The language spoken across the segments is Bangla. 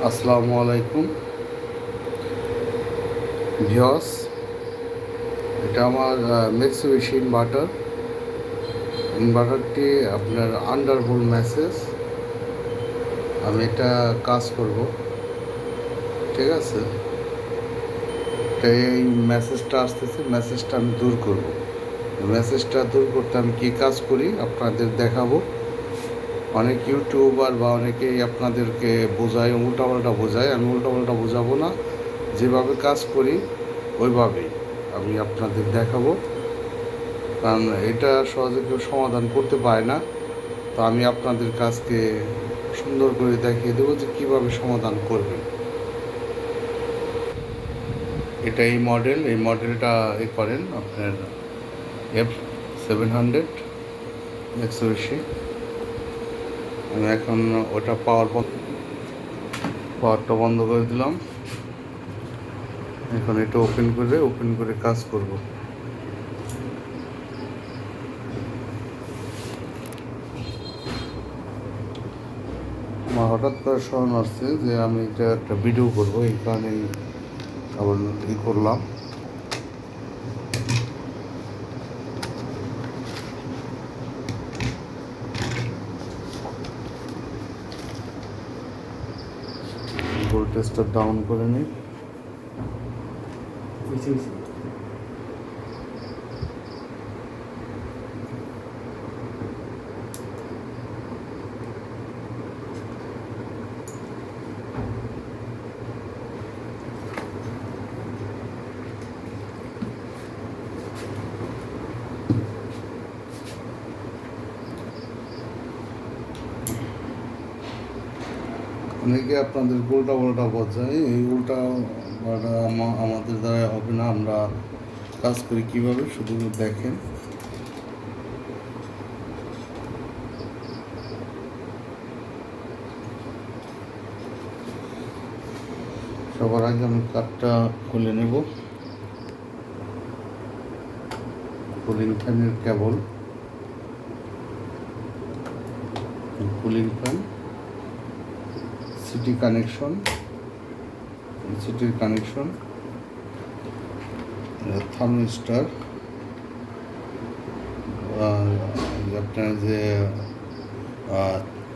আসসালামু আলাইকুম ভিউয়ার্স। এটা আমার মিৎসুবিশি ইনভার্টারটি আপনার আন্ডারভোল্ট মেসেজ। আমি এটা কাজ করব, ঠিক আছে। তো এই মেসেজটা আসতেছে, মেসেজটা আমি দূর করব। মেসেজটা দূর করতে আমি কী কাজ করি আপনাদের দেখাবো। অনেক ইউটিউবার বা অনেকেই আপনাদেরকে বোঝায়, উল্টাপাল্টা বোঝায়। আমি উল্টাপাল্টা বোঝাবো না, যেভাবে কাজ করি ওইভাবেই আমি আপনাদের দেখাবো। কারণ এটা সহজে কেউ সমাধান করতে পারে না। তো আমি আপনাদের কাছকে সুন্দর করে দেখিয়ে দেবো যে কীভাবে সমাধান করবেন। এটা এই মডেলটা করেন আপনার F700 Mitsubishi। আমি এখন ওটা পাওয়ারটা বন্ধ করে দিলাম। এখন এটা ওপেন করে কাজ করব। আমার হঠাৎ করে স্মরণ আসছে যে আমি এটা একটা ভিডিও করবো, এই কারণেই আবার করলাম। ভোল্টেজটা ডাউন করে নিই। অনেকে আপনাদের উল্টা পাল্টা বোঝায়, এই উল্টা পাল্টা আমাদের দ্বারা হবে না। আমরা কাজ করি কীভাবে শুধু দেখেন। সবার আগে আমি কাঠটা খুলে নেব। কুলিং ফ্যানের কেবল, কুলিং ফ্যান, সিটির কানেকশন, থার্মিস্টার, আপনার যে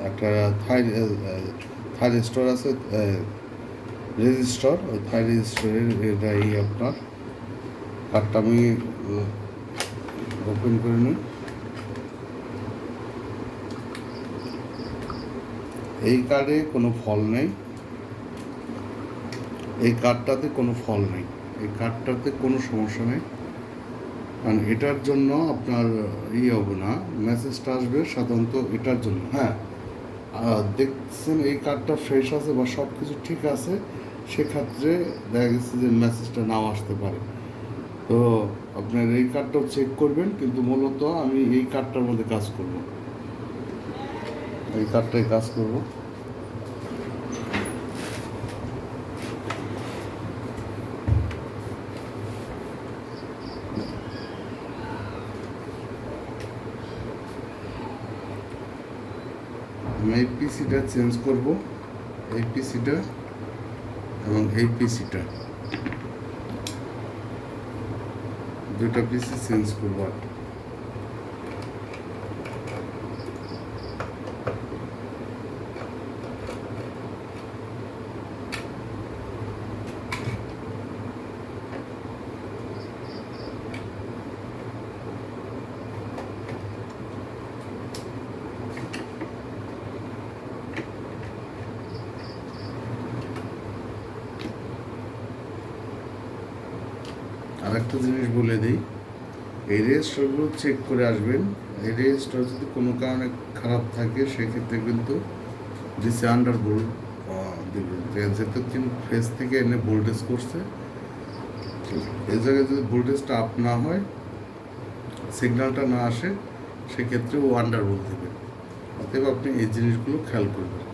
একটা থাইরিস্টর আছে, রেজিস্টর, ওই থাইরিস্টরের এটাই আপনার কাঠটা আমি ওপেন করে নিই। এই কার্ডে কোনো ফল নেই, এই কার্ডটাতে কোনো ফল নেই, এই কার্ডটাতে কোনো সমস্যা নেই। কারণ এটার জন্য আপনার হবে না, মেসেজটা আসবে সাধারণত এটার জন্য। হ্যাঁ, দেখছেন এই কার্ডটা ফ্রেশ আছে বা সব কিছু ঠিক আছে, সেক্ষেত্রে দেখা গেছে যে মেসেজটা নাও আসতে পারে। তো আপনার এই কার্ডটাও চেক করবেন, কিন্তু মূলত আমি এই কার্ডটার মধ্যে কাজ করব, এই কার্ডটাই কাজ করব। আমি এই পিসিটা চেঞ্জ করব, এই পিসিটা এবং এই পিসিটা, দুটা পিসি চেঞ্জ করবো। আর একটা জিনিস বলে দিই, এই রেজিস্টারগুলো চেক করে আসবেন। এই রেজিস্টার যদি কোনো কারণে খারাপ থাকে, সেক্ষেত্রে কিন্তু ডিসি আন্ডার ভোল্ট দেবেন। যেহেতু কিন্তু ফেজ থেকে এনে ভোল্টেজ করছে, এই জায়গায় যদি ভোল্টেজটা আপ না হয়, সিগন্যালটা না আসে, সেক্ষেত্রে ও আন্ডার ভোল্ট দেবে। অতএব আপনি এই জিনিসগুলো খেয়াল করবেন।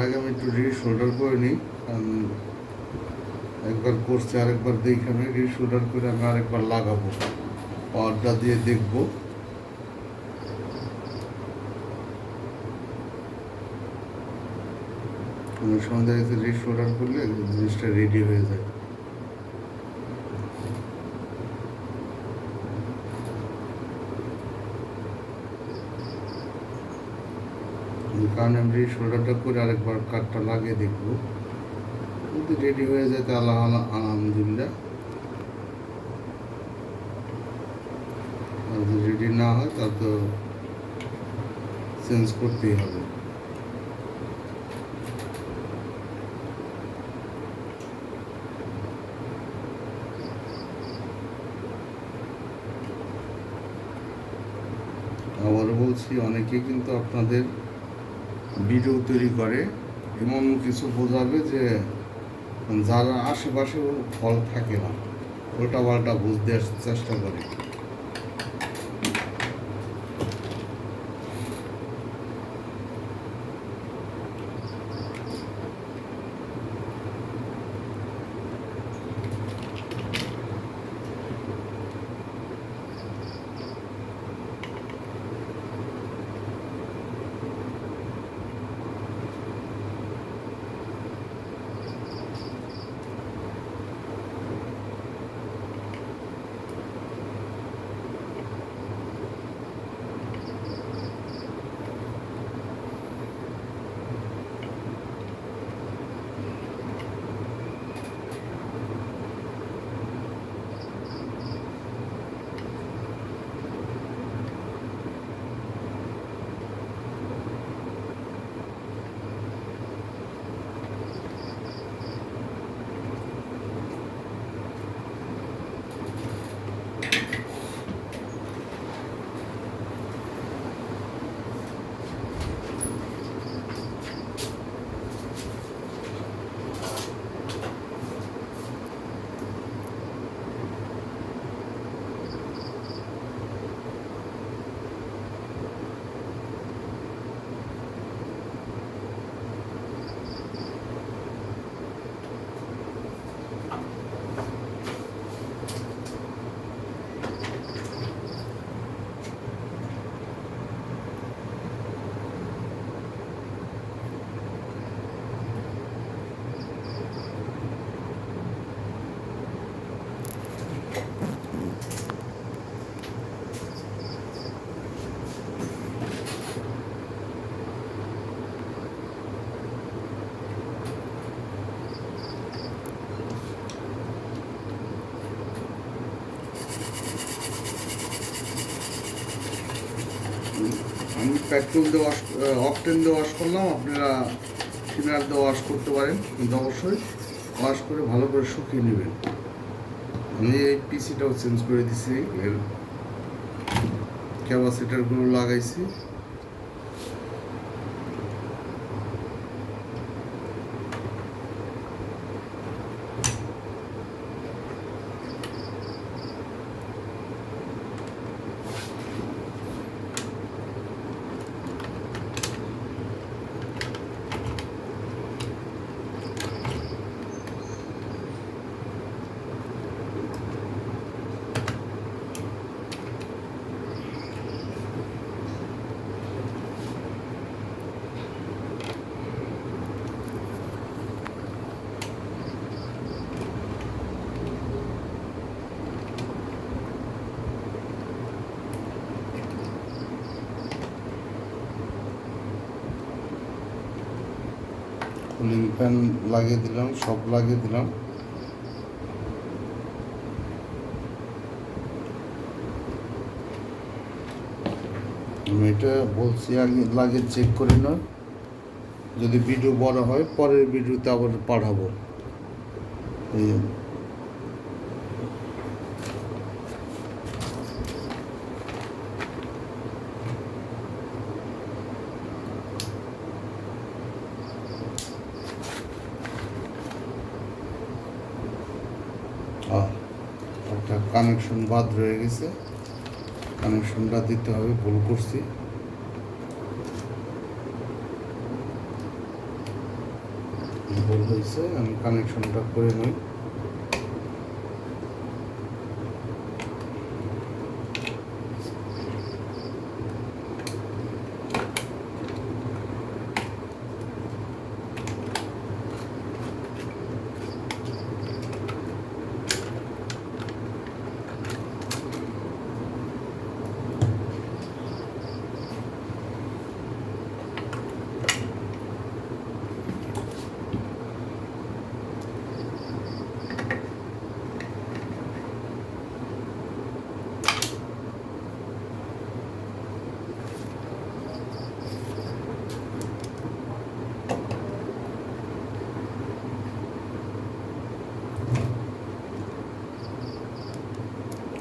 আগে আমি একটু রিশোল্ডার করে নিই, কারণ একবার করছি আরেকবার দেখে আমি রিশোল্ডার করে আমি আরেকবার লাগাবো, পাওয়ারটা দিয়ে দেখবো। অনেক সময় দেখা যাচ্ছে রিশোল্ডার করলে জিনিসটা রেডি হয়ে যায়। কারণ আমি রিশোল্ডারটা করে আরেকবার কাঠটা লাগিয়ে দেখবো, যদি রেডি হয়ে যায় তাহলে আলহামদুলিল্লাহ, আর যদি রেডি না হয় তাহলে তো চেঞ্জ করতেই হবে। আবারও বলছি, অনেকে কিন্তু আপনাদের ভিডিও তৈরি করে এমন কিছু বোঝাবে যে যারা আশেপাশে ফল থাকে না, উল্টা পাল্টা বুঝতে চেষ্টা করে। আমি পেট্রোল দিয়ে ওয়াশ, অকটেন দিয়ে ওয়াশ করলাম, আপনারা থিনার দিয়ে ওয়াশ করতে পারেন, কিন্তু অবশ্যই ওয়াশ করে ভালো করে শুকিয়ে নেবেন। আমি এই পিসিটাও চেঞ্জ করে দিছি, এর ক্যাপাসিটারগুলো লাগাইছি। কুলিং ফ্যান লাগিয়ে দিলাম, সব লাগিয়ে দিলাম। আমি এটা বলছি আগে লাগে চেক করে নয়, যদি ভিডিও বড় হয় পরের ভিডিওতে আবার পাঠাবো। এই একটা কানেকশন বাদ রয়ে গেছে, কানেকশনটা দিতে হবে, ভুল করছি। হয়েছে, আমি কানেকশনটা করে নিই।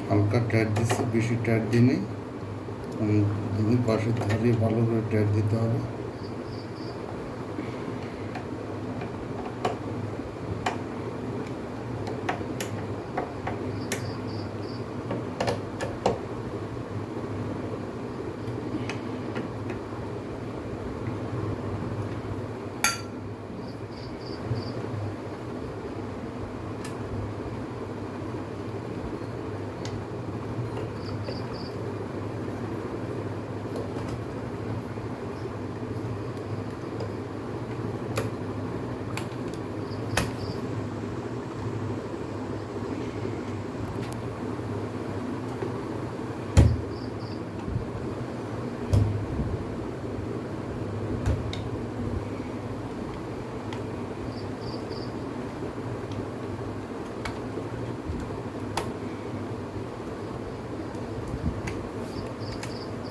হালকা টায়ার দিচ্ছি, বেশি টায়ার দিই, দুই পাশে ধরিয়ে ভালো করে টায়ার দিতে হবে।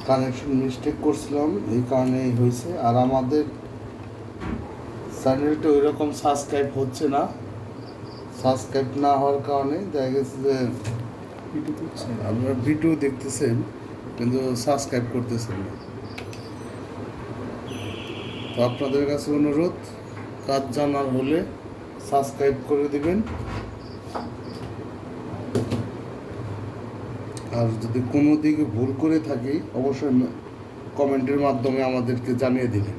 কানেকশন মিস্টেক করছিলাম, এই কারণেই হয়েছে। আর আমাদের চ্যানেলটা ওই রকম সাবস্ক্রাইব হচ্ছে না। সাবস্ক্রাইব না হওয়ার কারণে দেখা গেছে যে আপনারা ভিডিও দেখতেছেন কিন্তু সাবস্ক্রাইব করতেছেন না। তো আপনাদের কাছে অনুরোধ, কাজ জানার হলে সাবস্ক্রাইব করে দিবেন। আর যদি কোনো দিকে ভুল করে থাকি অবশ্যই কমেন্টের মাধ্যমে আমাদেরকে জানিয়ে দিবেন।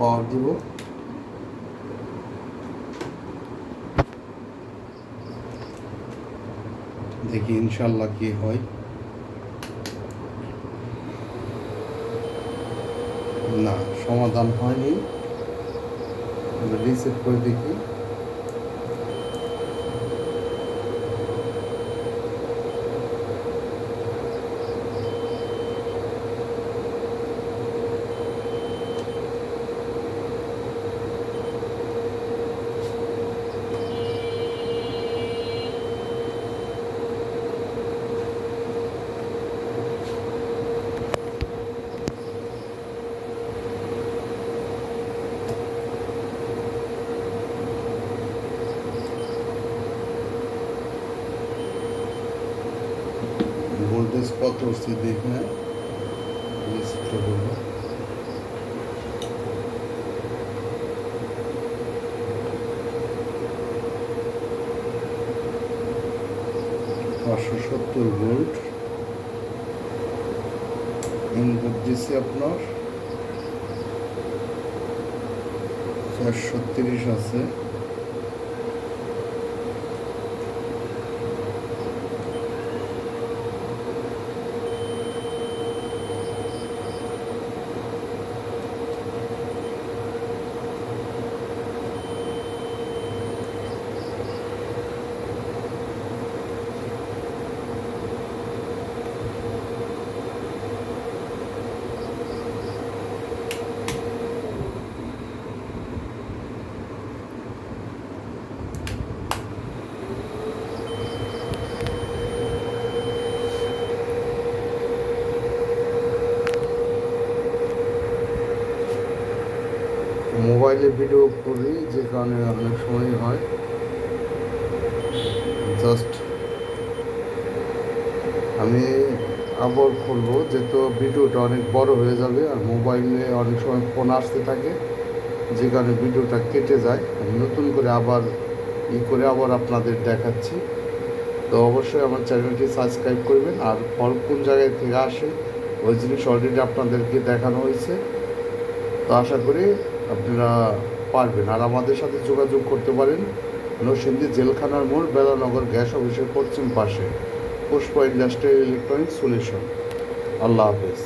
পাওয়ার দিব, দেখি ইনশাল্লাহ কি হয়। না, সমাধান হয়নি, রিসেট করে দেখি। ভোল্টেজ কত হচ্ছে দেখে রিসেটটা করবো। পাঁচশো 70 ভোল্ট ইনপুট দিচ্ছি আপনার 430 আছে। মোবাইলে ভিডিও করি যে কারণে অনেক সময় হয়। জাস্ট আমি আবার খুলবো, যেহেতু ভিডিওটা অনেক বড় হয়ে যাবে আর মোবাইলে অনেক সময় ফোন আসতে থাকে, যে কারণে ভিডিওটা কেটে যায়। আমি নতুন করে আবার করে আবার আপনাদের দেখাচ্ছি। তো অবশ্যই আমার চ্যানেলটি সাবস্ক্রাইব করবেন। আর ফল কোন জায়গায় থেকে আসে ওই জিনিস অলরেডি আপনাদেরকে দেখানো হয়েছে। তো আশা করি আপনারা পারবেন। আর আমাদের সাথে যোগাযোগ করতে পারেন নরসিংদী জেলখানার মোড়, বেলানগর গ্যাস অফিসের পশ্চিম পাশে, পুষ্প ইন্ডাস্ট্রিয়াল ইলেকট্রনিক্স সলিউশন। আল্লাহ হাফেজ।